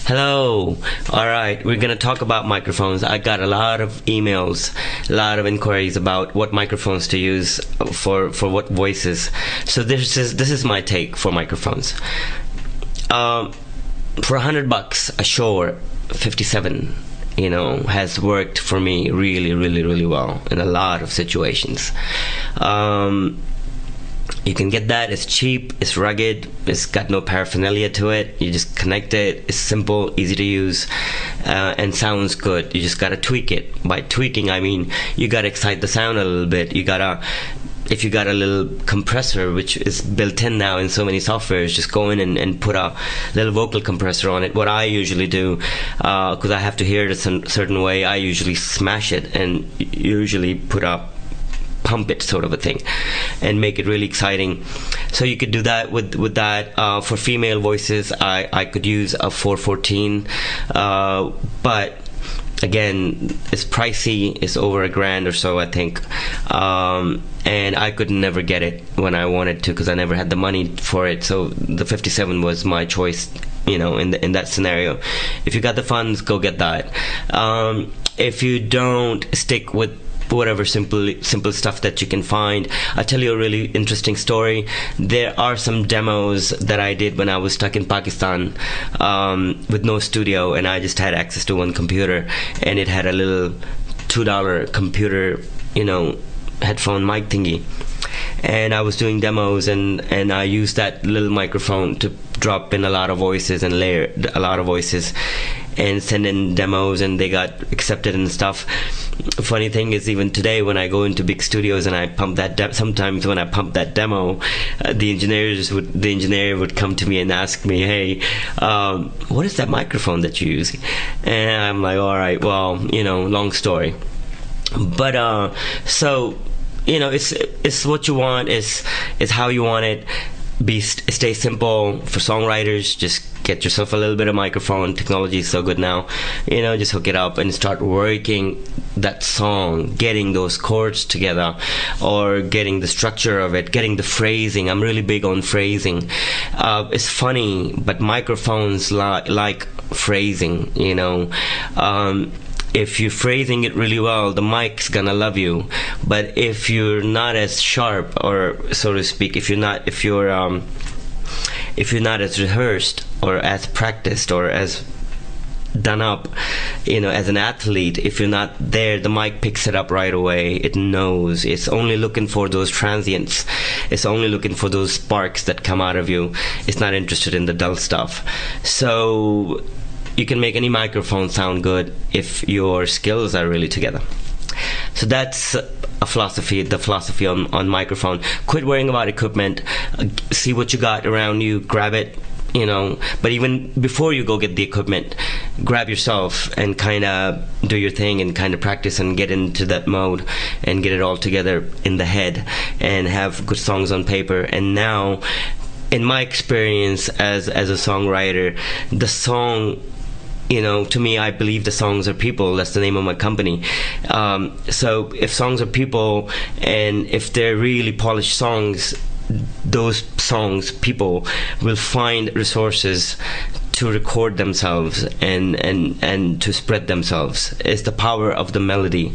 Hello. All right, we're gonna talk about microphones. I got a lot of emails, a lot of inquiries about what microphones to use for what voices. So this is my take for microphones. For $100, a Shure 57, has worked for me really well in a lot of situations. You can get that. It's cheap, it's rugged, it's got no paraphernalia to it. You just connect it. It's simple, easy to use, and sounds good. You just gotta tweak it. By tweaking, I mean you gotta excite the sound a little bit. If you got a little compressor, which is built in now in so many softwares, just go in and put a little vocal compressor on it. What I usually do, because I have to hear it a certain way, I usually smash it and usually pump it, sort of a thing, and make it really exciting. So you could do that with that. For female voices, I could use a 414, but again, it's pricey. It's over $1,000 or so, I think, and I could never get it when I wanted to because I never had the money for it. So the 57 was my choice, in that scenario. If you got the funds, go get that. If you don't, stick with whatever simple stuff that you can find. I'll tell you a really interesting story. There are some demos that I did when I was stuck in Pakistan, with no studio, and I just had access to one computer, and it had a little $2 computer, headphone mic thingy, and I was doing demos, and I used that little microphone to drop in a lot of voices and layer a lot of voices and send in demos, and they got accepted and stuff. Funny thing is, even today when I go into big studios and I pump that sometimes when I pump that demo, the engineer would come to me and ask me, hey, what is that microphone that you're using? And I'm like, all right, well, long story. But so it's what you want, it's how you want it. Stay simple. For songwriters, just get yourself a little bit of microphone. Technology is so good now. Just hook it up and start working that song, getting those chords together, or getting the structure of it, getting the phrasing. I'm really big on phrasing. It's funny, but microphones like phrasing. If you're phrasing it really well, the mic's gonna love you. But if you're not as sharp, or so to speak, if you're not as rehearsed or as practiced or as done up, as an athlete, if you're not there, the mic picks it up right away. It knows. It's only looking for those transients. It's only looking for those sparks that come out of you. It's not interested in the dull stuff. So you can make any microphone sound good if your skills are really together. So that's the philosophy on microphone. Quit worrying about equipment. See what you got around you, grab it, but even before you go get the equipment, grab yourself and kind of do your thing and kind of practice and get into that mode and get it all together in the head and have good songs on paper. And now, in my experience as a songwriter, the song, to me, I believe the songs are people. That's the name of my company. So if songs are people, and if they're really polished songs, those songs, people will find resources to record themselves and to spread themselves. It's the power of the melody.